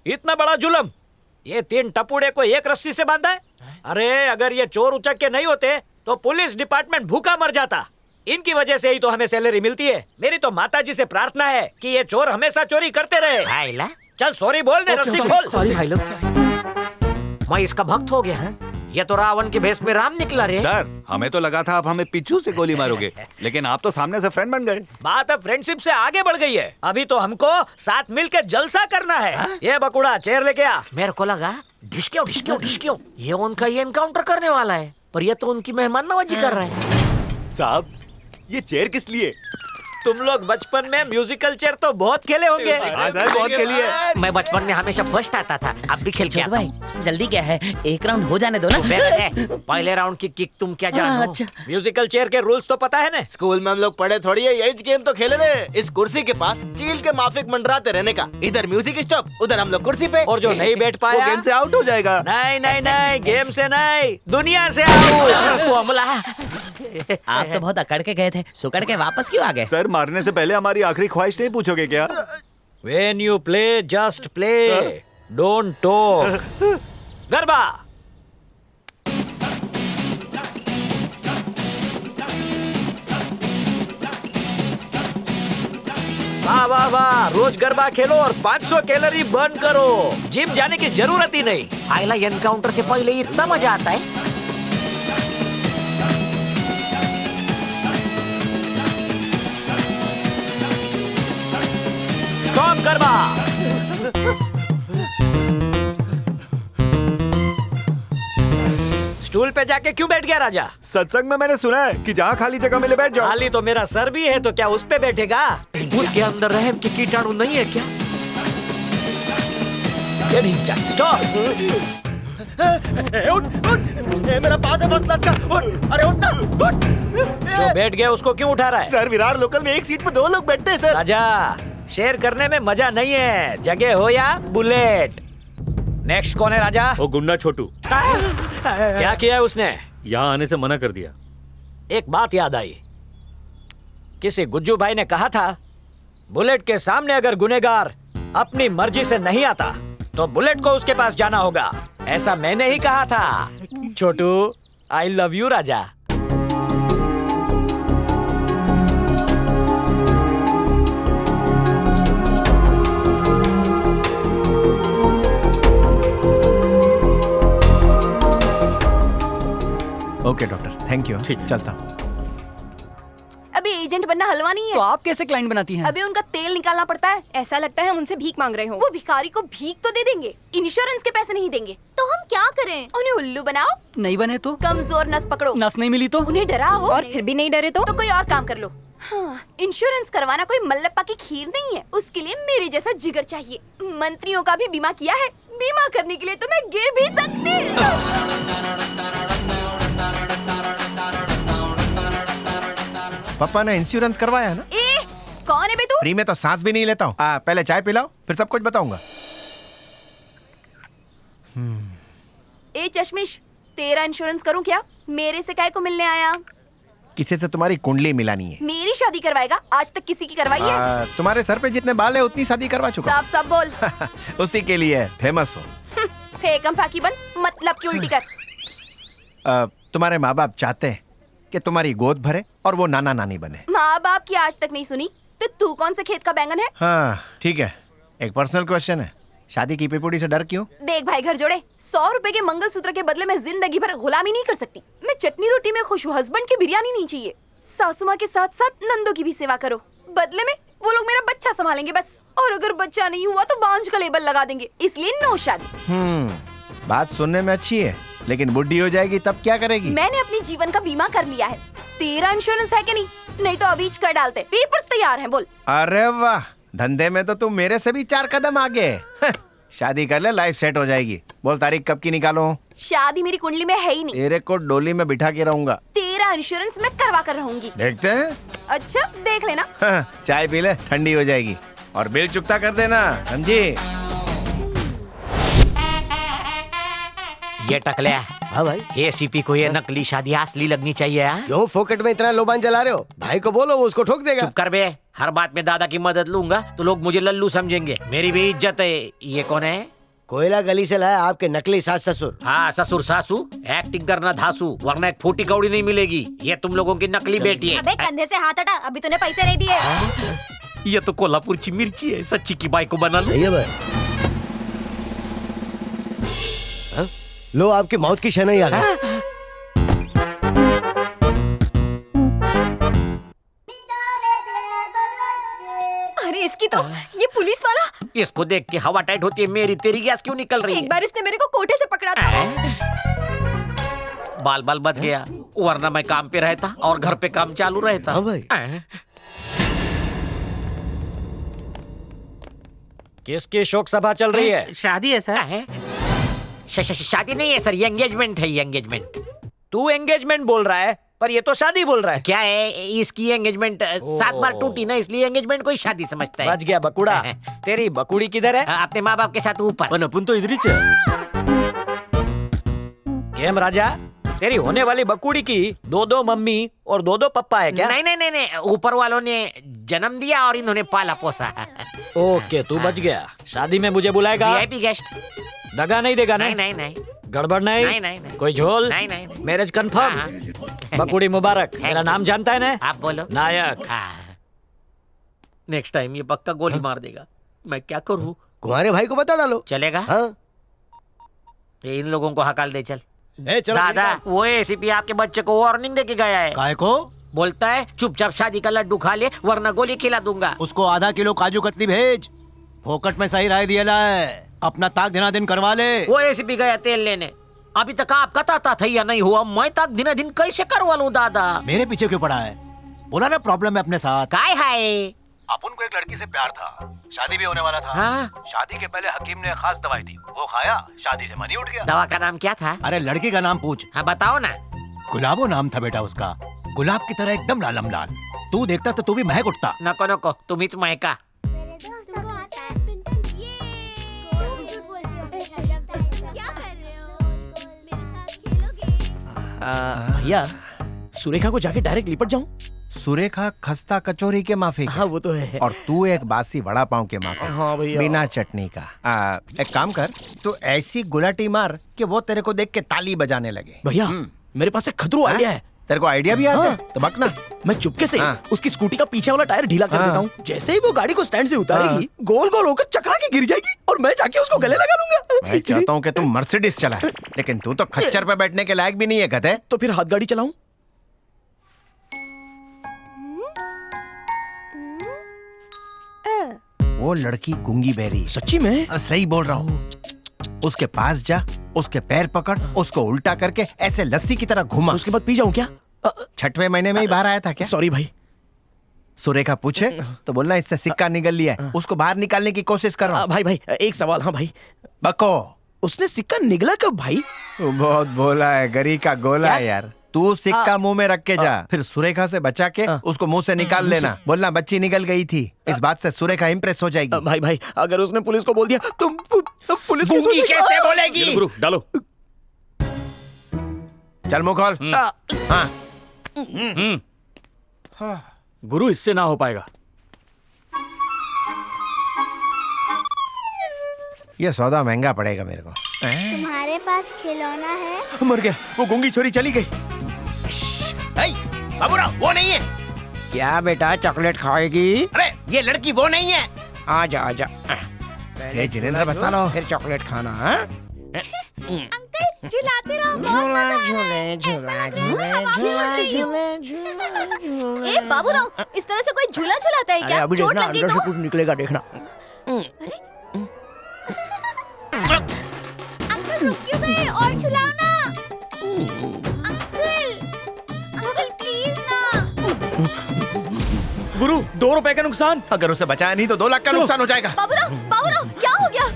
इतना बड़ा जुल्म, ये 3 टपुड़े को एक रस्सी से बांधा है। अरे अगर ये चोर उचक के नहीं होते तो पुलिस डिपार्टमेंट भूखा मर जाता। इनकी वजह से ही तो हमें सैलरी मिलती है। मेरी तो माताजी से प्रार्थना है कि ये चोर हमेशा चोरी करते रहे। चल सॉरी बोल दे, रस्सी खोल। सॉरी भाई लोग, मैं इसका भक्त हो गया है। ये तो रावण के भेष में राम निकला रे। सर हमें तो लगा था आप हमें पीछू से गोली मारोगे, लेकिन आप तो सामने से फ्रेंड बन गए। बात अब फ्रेंडशिप से आगे बढ़ गई है। अभी तो हमको साथ मिलकर जलसा करना है। ये बकुड़ा चेयर लेके आ। मेरे को लगा ढिशक्यो ये उनका ये एनकाउंटर करने वाला है, पर ये तो उनकी मेहमान नवाजी कर रहा है। साहब ये चेयर किस लिए? तुम लोग बचपन में म्यूजिकल चेयर तो बहुत खेले होंगे। हाँ सर बहुत खेली है। मैं बचपन में हमेशा फर्स्ट आता था, अब भी खेल के आता भाई हूँ। जल्दी क्या है, एक राउंड हो जाने दो ना। पहले राउंड की किक तुम क्या जानो? अच्छा म्यूजिकल चेयर के रूल्स तो पता है ना? स्कूल में हम लोग पढ़े थोड़ी है, यही गेम तो खेले थे। इस कुर्सी के पास चील के माफिक मंडराते रहने का। इधर म्यूजिक स्टॉप, उधर हम लोग कुर्सी पे। और जो नहीं बैठ वो पाया गेम से आउट हो जाएगा। नहीं गेम से नहीं, दुनिया से आउट। आप तो बहुत अकड़ के गए थे, सुकड़ के वापस क्यों आ गए? सर मारने से पहले हमारी आखिरी ख्वाहिश नहीं पूछोगे क्या? When you play, just play. Don't talk. Garba. वाह वाह वाह, रोज गरबा खेलो और 500 कैलोरी बर्न करो। जिम जाने की जरूरत ही नहीं। आइला एनकाउंटर से पहले इतना मजा आता है। स्टॉप गरबा। स्टूल पे जाके क्यों बैठ गया राजा? सत्संग में मैंने सुना है कि जहाँ खाली जगह मिले बैठ जाओ। खाली तो मेरा सर भी है, तो क्या उस पे बैठेगा? उसके अंदर रहम की कीटाणु नहीं है क्या? स्टॉप। मेरा पास है फर्स्ट क्लास का। उठ, अरे उठ ना, उठ। जो बैठ गया उसको क्यों उठा रहा है? सर विरार लोकल में एक सीट पे 2 लोग बैठते हैं सर। राजा शेयर करने में मजा नहीं है, जगह हो या बुलेट। नेक्स्ट कौन है राजा? वो गुंडा छोटू क्या किया है उसने? यहाँ आने से मना कर दिया। एक बात याद आई, किसी गुज्जू भाई ने कहा था बुलेट के सामने अगर गुनेगार अपनी मर्जी से नहीं आता तो बुलेट को उसके पास जाना होगा। ऐसा मैंने ही कहा था। छोटू आई लव यू राजा। Okay doctor, thank you. ठीक है। चलता हूँ। अभी एजेंट बनना हलवा नहीं है। तो आप कैसे क्लाइंट बनाती हैं? अभी उनका तेल निकालना पड़ता है। ऐसा लगता है हम उनसे भीख मांग रहे हो। वो भिखारी को भीख तो दे देंगे, इंश्योरेंस के पैसे नहीं देंगे। तो हम क्या करें? उन्हें उल्लू बनाओ। नहीं बने तो? कमजोर नस पकड़ो। नस नहीं मिली तो? उन्हें डराओ। और फिर भी नहीं डरे तो? कोई और काम कर लो। हाँ, इंश्योरेंस करवाना कोई मल्लप्पा की खीर नहीं है। उसके लिए मेरे जैसा जिगर चाहिए। मंत्रियों का भी बीमा किया है। बीमा करने के लिए तो मैं गिर भी सकती। पापा ने इंश्योरेंस करवाया है ना? ए, कौन है बे तू? फ्री में तो सांस भी नहीं लेता हूँ। पहले चाय पिलाओ, फिर सब कुछ बताऊंगा। ए चश्मिश, तेरा इंश्योरेंस करूं क्या? मेरे से काय को मिलने आया? किसी से तुम्हारी कुंडली मिलानी है। मेरी शादी करवाएगा? आज तक किसी की करवाई है? तुम्हारे सर पे जितने बाल है उतनी शादी करवा चुका साफ साफ बोल। उसी के लिए फेमस हो। फेकम फाकी बन, मतलब की उल्टी कर। तुम्हारे माँ बाप चाहते हैं कि तुम्हारी गोद भरे और वो नाना नानी बने। माँ बाप की आज तक नहीं सुनी तो तू कौन से खेत का बैंगन है? हाँ ठीक है, एक पर्सनल क्वेश्चन है, शादी की पिपुड़ी से डर क्यों? देख भाई घर जोड़े, 100 रुपए के मंगलसूत्र के बदले मैं जिंदगी भर गुलामी नहीं कर सकती। मैं चटनी रोटी में खुश हूँ, हस्बैंड की बिरयानी नहीं चाहिए। सासू माँ के साथ साथ नंदों की भी सेवा करो, बदले में वो लोग मेरा बच्चा संभालेंगे बस। और अगर बच्चा नहीं हुआ तो बांझ का लेबल लगा देंगे, इसलिए नो शादी। बात सुनने में अच्छी है, लेकिन बुढ़ी हो जाएगी तब क्या करेगी? मैंने अपने जीवन का बीमा कर लिया है। तेरा इंश्योरेंस है कि नहीं? नहीं तो अभी कर डालते। पेपर्स तैयार हैं, बोल। अरे वाह, धंधे में तो तुम मेरे से भी 4 कदम आगे। शादी कर ले, लाइफ सेट हो जाएगी। बोल तारीख कब की निकालो? शादी मेरी कुंडली में है ही नहीं। तेरे को डोली में बिठा के रहूंगा। तेरा इंश्योरेंस मैं करवा कर रहूंगी। देखते हैं। अच्छा देख लेना। चाय पी ले, ठंडी हो जाएगी। और बिल चुकता कर देना, समझी? ये टकलिया। हाँ भाई। एसीपी को ये नकली शादी असली लगनी चाहिए। क्यों फोकट में इतना लोबान जला रहे हो? भाई को बोलो, वो उसको ठोक देगा। चुप कर बे, हर बात में दादा की मदद लूंगा तो लोग मुझे लल्लू समझेंगे। मेरी भी इज्जत है। ये कौन है? कोयला गली से लाया आपके नकली सास ससुर। हाँ ससुर सासू एक्टिंग करना धासू, वरना एक फूटी कौड़ी नहीं मिलेगी। ये तुम लोगों की नकली बेटी है। अबे कंधे से हाथ हटा, अभी तूने पैसे नहीं दिए। ये तो कोल्हापुर की मिर्ची है, सच्ची की बाई को बना लो। सही है भाई। हाँ? लो आपकी मौत की शनाई आ गई। अरे इसकी तो, ये पुलिस वाला इसको देख के हवा टाइट होती है मेरी, तेरी गैस क्यों निकल रही एक है? बार इसने मेरे को कोठे से पकड़ा था। बाल बाल बच गया, वरना मैं काम पे रहता और घर पे काम चालू रहता। हाँ भाई। किसकी शोक सभा चल रही है? शादी है सर। शादी नहीं है सर, ये एंगेजमेंट है, ये एंगेजमेंट। तू एंगेजमेंट बोल रहा है, पर ये तो शादी बोल रहा है। क्या है, इसकी एंगेजमेंट 7 बार टूटी ना, इसलिए एंगेजमेंट को ही शादी समझता है। बच गया बकुड़ा। तेरी बकुड़ी किधर है? अपने माँ बाप के साथ ऊपर। अपन तो इधर ही चल। केम राजा, तेरी होने वाली बकुड़ी की 2-2 मम्मी और 2-2 पप्पा है क्या? नहीं नहीं नहीं नहीं, ऊपर वालों ने जन्म दिया और इन्होंने पाला पोसा। ओके, तू बच गया। शादी में मुझे बुलाएगा? VIP guest. दगा नहीं देगा ना? नहीं नहीं नहीं गड़बड़ नहीं? नहीं, नहीं, नहीं। कोई झोल? नहीं, नहीं, नहीं। Marriage confirm? हाँ। बकुड़ी मुबारक। मेरा नाम जानता है ना? आप बोलो। नायक। नेक्स्ट टाइम ये पक्का गोली मार देगा, मैं क्या करूँ? तुम्हारे भाई को बता डालो। चलेगा? हाँ। ये इन लोगों को हकाल दे चल। चलो दादा, वो एसीपी आपके बच्चे को वार्निंग दे के गया है। काय को? बोलता है चुपचाप शादी का लड्डू खा ले, वरना गोली खिला दूंगा। उसको आधा किलो काजू कतली भेज। फोकट में सही राय दिया है, अपना ताक दिना दिन करवा ले। वो एसीपी गया तेल लेने, अभी तक आपका ताता था या नहीं हुआ? मैं ताक दिन दिन कैसे करवा लूं दादा? मेरे पीछे क्यों पड़ा है? बोला ना प्रॉब्लम है अपने साथ। काय है? अपन को एक लड़की से प्यार था, शादी भी होने वाला था। हाँ? शादी के पहले हकीम ने खास दवाई दी, वो खाया, शादी से मन ही उठ गया। दवा का नाम क्या था? अरे लड़की का नाम पूछ। हाँ बताओ ना। गुलाबो नाम था बेटा उसका, गुलाब की तरह एकदम लालम लाल। तू देखता तो तू भी महक उठता। नको नको, तुम्हीच महका। भैया सुरेखा को जाके डायरेक्ट लिपट जाऊं? सुरेखा खस्ता कचौरी के माफी। हाँ वो तो है। और तू एक बासी वड़ा पाव के माफी। हाँ भैया। बिना चटनी का। एक काम कर, तू ऐसी गुलाटी मार कि वो तेरे को देख के ताली बजाने लगे। भैया मेरे पास एक खतरू आइडिया है। तेरे को आइडिया भी आता है? तो बकना। मैं चुपके से उसकी स्कूटी का पीछे वाला टायर ढीला कर देता हूँ। जैसे ही वो गाड़ी को स्टैंड से उतारेगी, गोल गोल होकर चकरा के गिर जाएगी और मैं जाके उसको गले लगा लूंगा। मैं चाहता हूँ कि तुम मर्सिडीज चलाए, लेकिन तू तो खच्चर पे बैठने के लायक भी नहीं है। कहते तो फिर हाथ गाड़ी चलाऊं? वो लड़की गूंगी बहरी। सच्ची में? सही बोल रहा हूँ। उसके पास जा, उसके पैर पकड़, उसको उल्टा करके ऐसे लस्सी की तरह घुमा। उसके बाद पी जाऊं क्या? 6वें महीने में ही बाहर आया था क्या? सॉरी भाई। सुरेखा पूछे तो बोलना इससे सिक्का निकल लिया है, उसको बाहर निकालने की कोशिश कर रहा हूं। भाई भाई एक सवाल। हाँ भाई। बको, उसने सिक्का निकला कब भाई? बहुत बोला है, गरी का गोला है यार। तू सिक्का मुंह में रख के जा, फिर सुरेखा से बचा के उसको मुंह से निकाल लेना। बोलना बच्ची निकल गई थी। इस बात से सुरेखा इंप्रेस हो जाएगी। भाई भाई अगर उसने पुलिस को बोल दिया तो पुलिस कैसे बोलेगी? गुरु डालो। चल मुंह खोल। हाँ। गुरु इससे ना हो पाएगा। ये सौदा महंगा पड़ेगा मेरे को। तुम्हारे पास खिलौना है? मर गया, वो गूंगी छोरी चली गई। बाबूराव वो नहीं है। क्या बेटा चॉकलेट खाएगी? अरे ये लड़की वो नहीं है। आजा आजा। पहले जिनेंद्र बचा लो, फिर चॉकलेट खाना। अंकल झुलाते रहो, झूला झूले झूला झूले झूला झूले झूले। ए बाबूराव, इस तरह से कोई झूला झुलाता है क्या? अभी चोट देखना, लगी अंदर तो? से कुछ निकलेगा, देखना। अंकल रुक क्यों गए? और झुलाओ ना। अंकल अंकल प्लीज ना। गुरु 2 रुपए का नुकसान। अगर उसे बचाया नहीं तो 2 लाख का नुकसान हो जाएगा। बाबूराव क्या हो गया?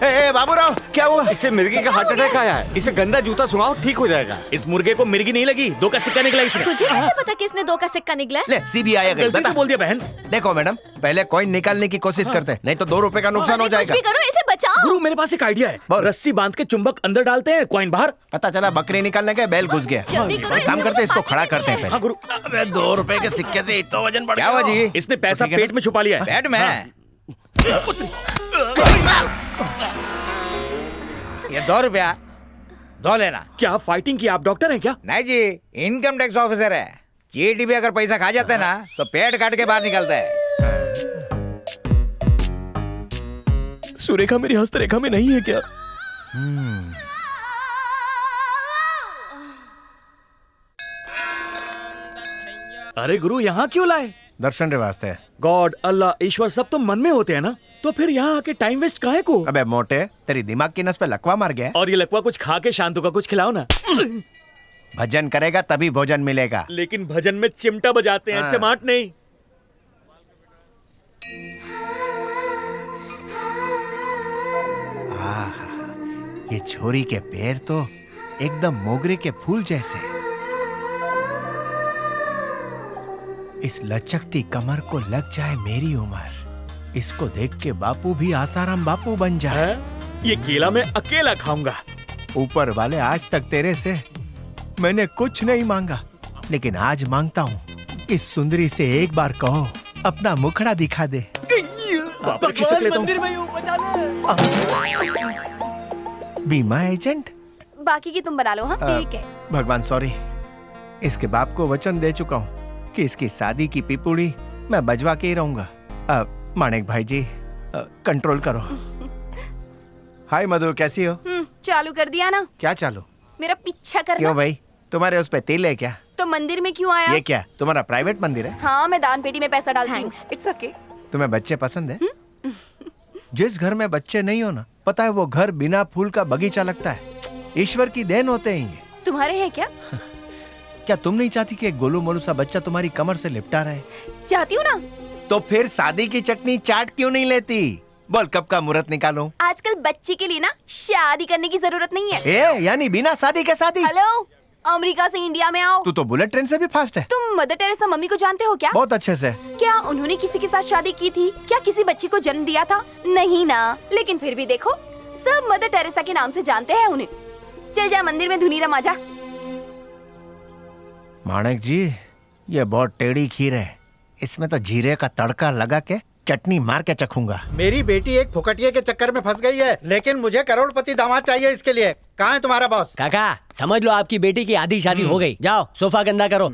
ए बाबूराव क्या हुआ? इसे मिर्गी का हार्ट अटैक आया है। इसे गंदा जूता सुनाओ, ठीक हो जाएगा। इस मुर्गे को मिर्गी नहीं लगी, 2 का सिक्का निकला इसमें। तुझे कैसे पता कि इसने 2 का सिक्का निकला है? ले सीबीआई अगर गलती से बोल दिया बहन। देखो मैडम, पहले कॉइन निकालने की कोशिश करते हैं, नहीं तो 2 रुपए का नुकसान हो अरे कुछ जाएगा। भी करो, इसे बचाओ। गुरु मेरे पास एक आइडिया है। रस्सी बांध के चुंबक अंदर डालते हैं, कॉइन बाहर। पता चला बकरी निकालने गए, बैल घुस गया। जल्दी करो, एक काम इसमें करते हैं, इसको पानी खड़ा नहीं करते हैं है। हाँ गुरु। अबे 2 रुपए के सिक्के से इतना वजन बढ़ क्या हुआ जी? इसने पैसा पेट में छुपा लिया है। पेट में? 2 रुपया 2 लेना। क्या फाइटिंग की आप डॉक्टर हैं क्या? नहीं जी, इनकम टैक्स ऑफिसर है। चीटी भी अगर पैसा खा जाते हैं ना तो पेट काट के बाहर निकलता है। सुरेखा मेरी हस्तरेखा में नहीं है क्या? अरे गुरु, यहाँ क्यों लाए? दर्शन रे वास्ते। गॉड, अल्लाह, ईश्वर सब तो मन में होते हैं ना, तो फिर यहाँ आके टाइम वेस्ट काहे को? अबे मोटे, तेरी दिमाग की नस पे लकवा मार गया है? और ये लकवा कुछ खा के शांतु का कुछ खिलाओ ना। भजन करेगा तभी भोजन मिलेगा। लेकिन भजन में चिमटा बजाते हैं, चमाट नहीं। ये छोरी के पैर तो एकदम मोगरे के फूल जैसे। इस लचकती कमर को लग जाए मेरी उम्र, इसको देख के बापू भी आसाराम बापू बन जाए। ये केला मैं अकेला खाऊंगा। ऊपर वाले आज तक तेरे से मैंने कुछ नहीं मांगा, लेकिन आज मांगता हूँ, इस सुंदरी से एक बार कहो अपना मुखड़ा दिखा दे। मंदिर में बचा ले। बीमा एजेंट? बाकी की तुम बना लो। हाँ ठीक है। भगवान सॉरी, इसके बाप को वचन दे चुका हूँ कि इसकी शादी की पिपुड़ी मैं बजवा के ही रहूंगा। माणिक भाई जी, कंट्रोल करो। हाय मधु, कैसी हो? चालू कर दिया ना। क्या चालू? मेरा पीछा करना। क्यों भाई, तुम्हारे उस पे तिल है क्या? तो मंदिर में क्यों आया? ये क्या तुम्हारा प्राइवेट मंदिर है? हाँ, मैं दान पेटी में पैसा डालती हूँ। It's okay. तुम्हें बच्चे पसंद है? जिस घर में बच्चे नहीं हो ना, पता है वो घर बिना फूल का बगीचा लगता है। ईश्वर की देन होते हैं ये। तुम्हारे हैं क्या? क्या तुम नहीं चाहती कि एक गोलू मोलू सा बच्चा तुम्हारी कमर से लिपटा रहे? चाहती हूँ ना। तो फिर शादी की चटनी चाट क्यों नहीं लेती? बोल कब का मुहूर्त निकालो? आजकल बच्चे के लिए ना शादी करने की जरूरत नहीं है। यानी बिना शादी के शादी? हेलो, अमेरिका से इंडिया में आओ। तू तो बुलेट ट्रेन से भी फास्ट है। तुम मदर टेरेसा मम्मी को जानते हो क्या? बहुत अच्छे से। क्या उन्होंने किसी के साथ शादी की थी? क्या किसी बच्ची को जन्म दिया था? नहीं ना। लेकिन फिर भी देखो, सब मदर टेरेसा के नाम से जानते हैं उन्हें। चल जा मंदिर में धुनी रमा जा। माणिक जी, ये बहुत टेढ़ी खीर है, इसमें तो जीरे का तड़का लगा के चटनी मार के चखूंगा। मेरी बेटी एक फुकटिये के चक्कर में फंस गई है, लेकिन मुझे करोड़पति दामाद चाहिए इसके लिए। कहाँ है तुम्हारा बॉस? काका समझ लो आपकी बेटी की आधी शादी हो गई। जाओ सोफा गंदा करो।